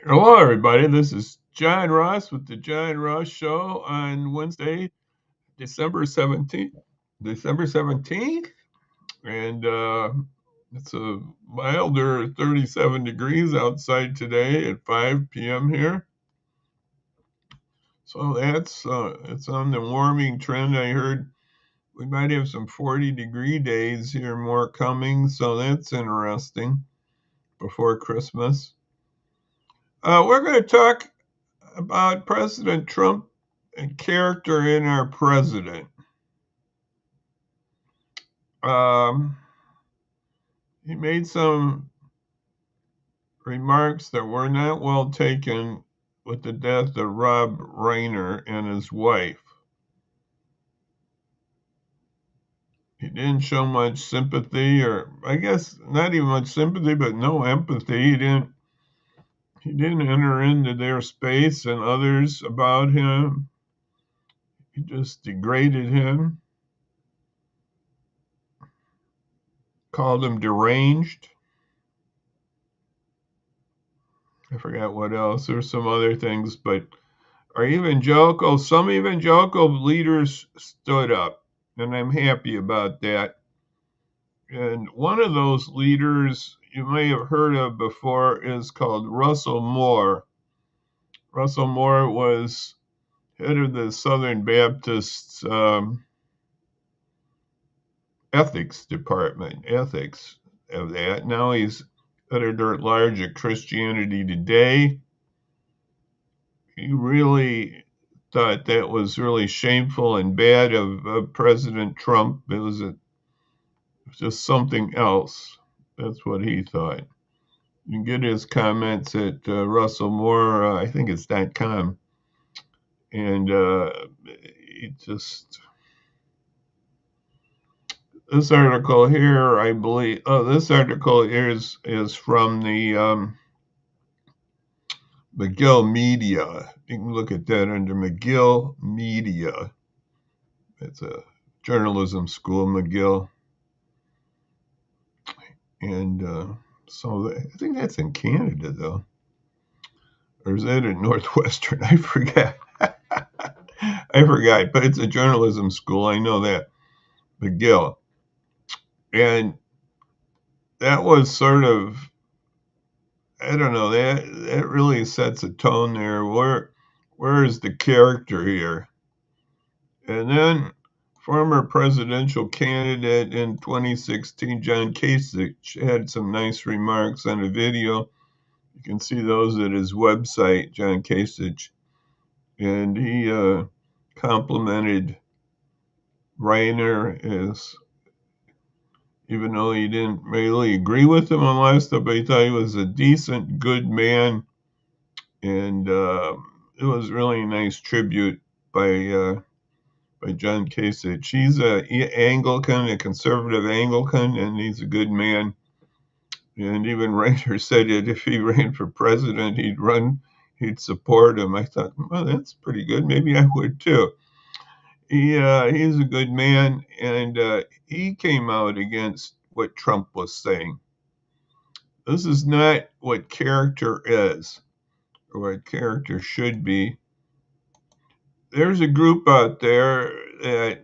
Hello, everybody. This is John Ross with the John Ross Show on Wednesday, December 17th. December 17th, and it's a milder 37 degrees outside today at 5 p.m. here. So it's on the warming trend. I heard we might have some 40-degree days here more coming, so that's interesting before Christmas. We're going to talk about President Trump and character in our president. Um, he made some remarks that were not well taken with the death of Rob Reiner and his wife. He didn't show much sympathy, or I guess not even much sympathy, but no empathy. He didn't enter into their space and others about him. He just degraded him, called him deranged. I forgot what else. There's some other things, but some evangelical leaders stood up, and I'm happy about that. And one of those leaders you may have heard of before is called Russell Moore. Russell Moore was head of the Southern Baptist ethics department, ethics of that. Now he's editor at large at Christianity Today. He really thought that was really shameful and bad of President Trump. It was just something else. That's what he thought. You can get his comments at Russell Moore, I think it's .com. And he just, this article here, I believe, this article here is from the McGill Media. You can look at that under McGill Media. It's a journalism school, McGill. And so I think that's in Canada, though. Or is that in Northwestern? I forget. I forgot, but it's a journalism school. I know that. McGill. And that was sort of, I don't know, that really sets a tone there. Where is the character here? And then former presidential candidate in 2016, John Kasich, had some nice remarks on a video. You can see those at his website, John Kasich. And he complimented Reiner as, even though he didn't really agree with him on a lot of stuff, but he thought he was a decent, good man. And it was really a nice tribute by John Kasich. He's a Anglican, a conservative Anglican, and he's a good man. And even Reiner said that if he ran for president, he'd support him. I thought, well, that's pretty good. Maybe I would too. He's a good man, and he came out against what Trump was saying. This is not what character is, or what character should be. There's a group out there that,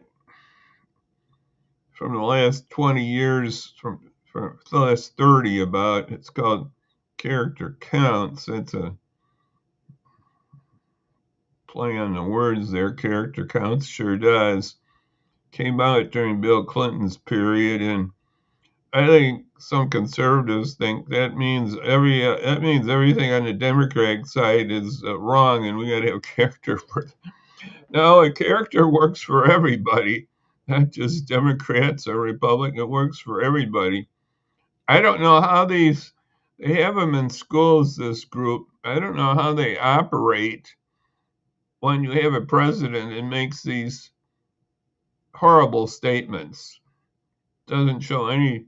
from the last 20 years, from the last 30 about, it's called Character Counts. It's a play on the words there. Character Counts sure does. Came out during Bill Clinton's period, and I think some conservatives think that means everything on the Democratic side is wrong, and we got to have character for. No, a character works for everybody, not just Democrats or Republicans. It works for everybody. I don't know how they have them in schools. This group, I don't know how they operate when you have a president and makes these horrible statements. Doesn't show any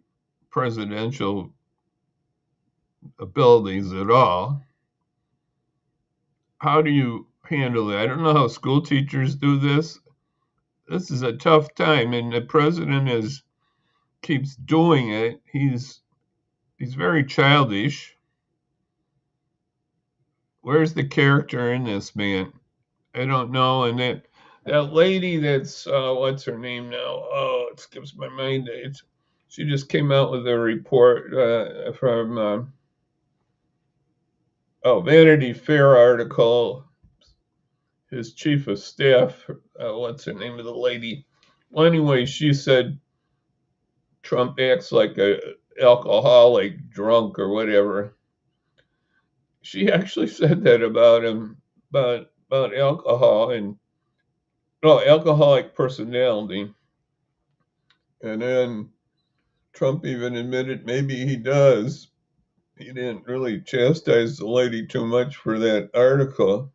presidential abilities at all. How do you handle it? I don't know how school teachers do this. This is a tough time, and the president keeps doing it. He's very childish. where's the character in this man? I don't know. And that lady that's what's her name now? Oh, it skips my mind. She just came out with a report from Vanity Fair article. His chief of staff, what's her name of the lady? Well, anyway, she said Trump acts like a alcoholic, drunk, or whatever. She actually said that about him, about alcohol and alcoholic personality. And then Trump even admitted maybe he does. He didn't really chastise the lady too much for that article.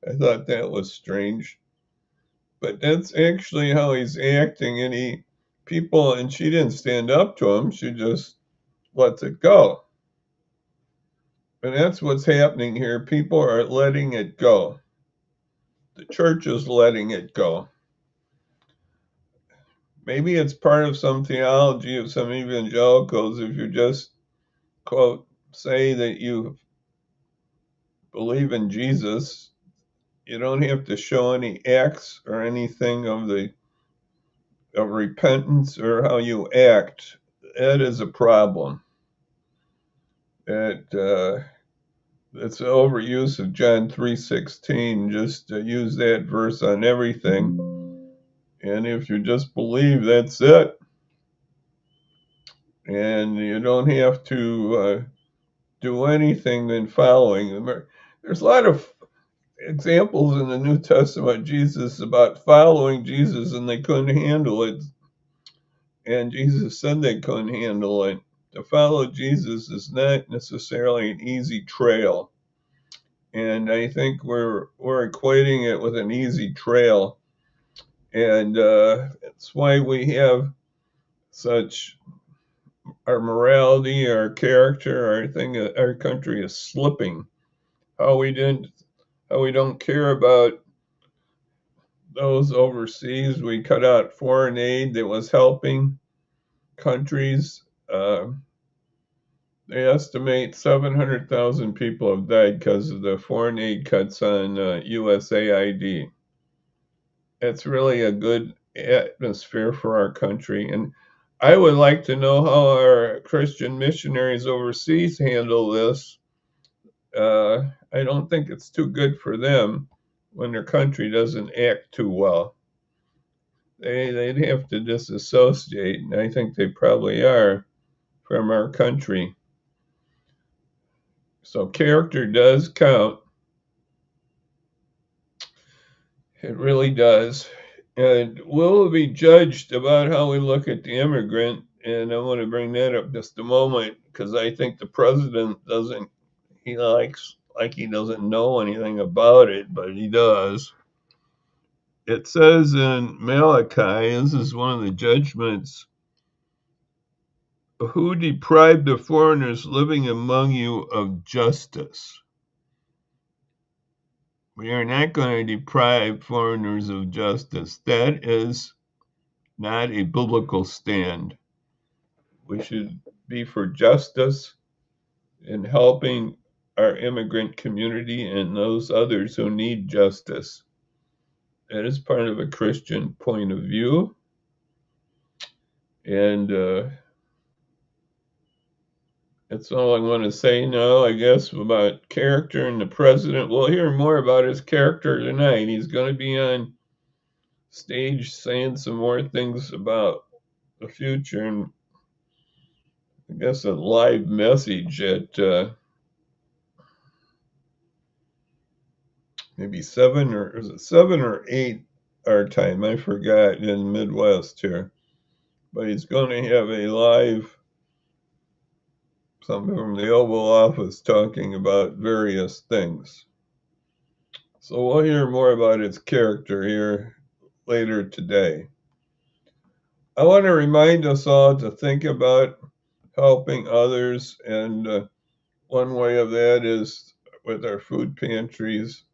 I thought that was strange. But that's actually how he's acting, and she didn't stand up to him, she just lets it go. And that's what's happening here. People are letting it go. The church is letting it go. Maybe it's part of some theology of some evangelicals. If you just, quote, say that you believe in Jesus, you don't have to show any acts or anything of repentance or how you act. That is a problem. It's the overuse of John 3:16. Just use that verse on everything, and if you just believe, that's it. And you don't have to do anything than following them. There's a lot of examples in the New Testament Jesus about following Jesus, and they couldn't handle it. And Jesus said they couldn't handle it. To follow Jesus is not necessarily an easy trail. And I think we're equating it with an easy trail. And that's why we have such our morality, our character, our country is slipping. How we don't care about those overseas. We cut out foreign aid that was helping countries. They estimate 700,000 people have died because of the foreign aid cuts on USAID. It's really a good atmosphere for our country. And I would like to know how our Christian missionaries overseas handle this. I don't think it's too good for them when their country doesn't act too well. They'd have to disassociate, and I think they probably are, from our country. So character does count. It really does. And we'll be judged about how we look at the immigrant. And I want to bring that up just a moment because I think the president he likes like he doesn't know anything about it, but he does. It says in Malachi, this is one of the judgments, who deprived the foreigners living among you of justice? We are not going to deprive foreigners of justice. That is not a biblical stand. We should be for justice in helping our immigrant community and those others who need justice. That is part of a Christian point of view. And that's all I want to say now, I guess, about character and the president. We'll hear more about his character tonight. He's going to be on stage saying some more things about the future, and I guess a live message at maybe 7 or 8 our time? I forgot, in the Midwest here. But he's going to have a live, something from the Oval Office talking about various things. So we'll hear more about his character here later today. I want to remind us all to think about helping others, and one way of that is with our food pantries.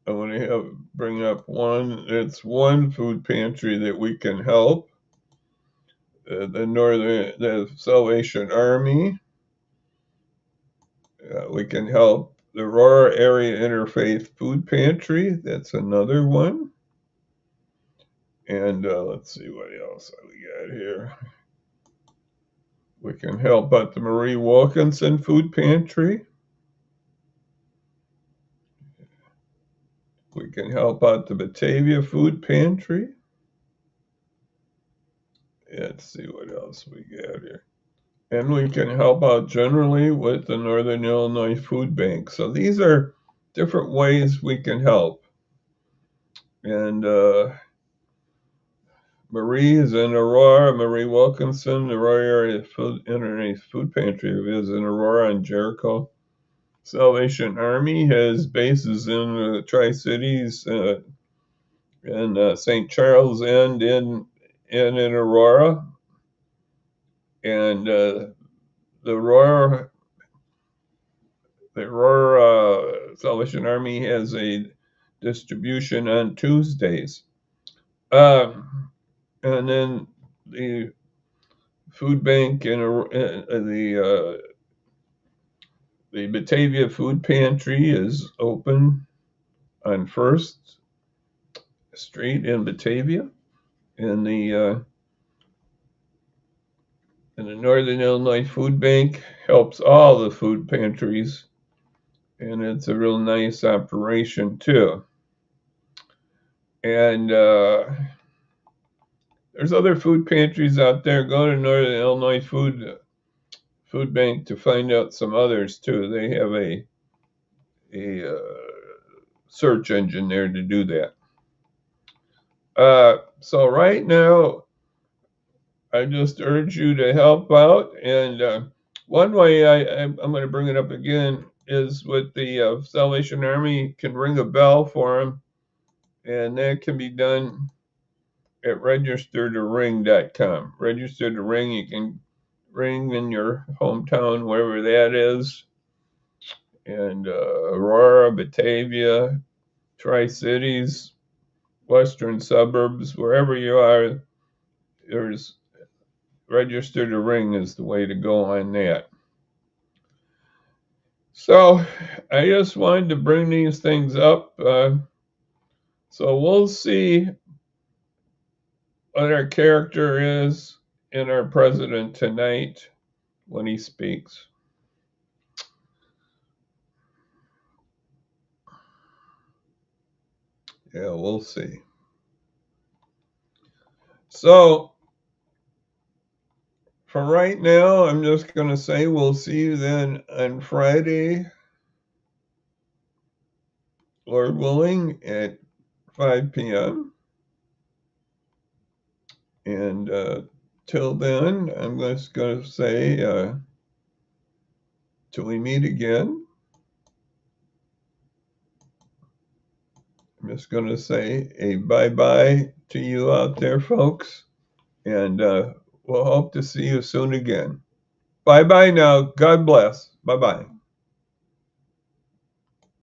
I want to bring up it's one food pantry that we can help. The Salvation Army. We can help the Aurora Area Interfaith Food Pantry, that's another one. And let's see what else we got here. We can help out the Marie Wilkinson Food Pantry. We can help out the Batavia Food Pantry. Let's see what else we got here. And we can help out generally with the Northern Illinois Food Bank. So these are different ways we can help. And Marie is in Aurora. Marie Wilkinson, the Aurora Area Interfaith Food Pantry is in Aurora and Jericho. Salvation Army has bases in the Tri-Cities and St. Charles and in Aurora. And the Aurora Salvation Army has a distribution on Tuesdays. And then the food bank and the Batavia Food Pantry is open on 1st Street in Batavia. And the Northern Illinois Food Bank helps all the food pantries, and it's a real nice operation too. And there's other food pantries out there. Go to Northern Illinois Food Bank to find out some others too. They have a search engine there to do that. So right now, I just urge you to help out. And one way I'm going to bring it up again is with the Salvation Army can ring a bell for them, and that can be done at registertoring.com. Register to ring, you can ring in your hometown, wherever that is, and Aurora, Batavia, Tri-Cities, western suburbs, wherever you are, there's register to ring is the way to go on that. So I just wanted to bring these things up. So we'll see what our character is in our president tonight when he speaks. Yeah, we'll see. So for right now, I'm just going to say we'll see you then on Friday, Lord willing, at 5 p.m. And till then, I'm just going to say, till we meet again, I'm just going to say a bye-bye to you out there, folks. And we'll hope to see you soon again. Bye-bye now. God bless. Bye-bye.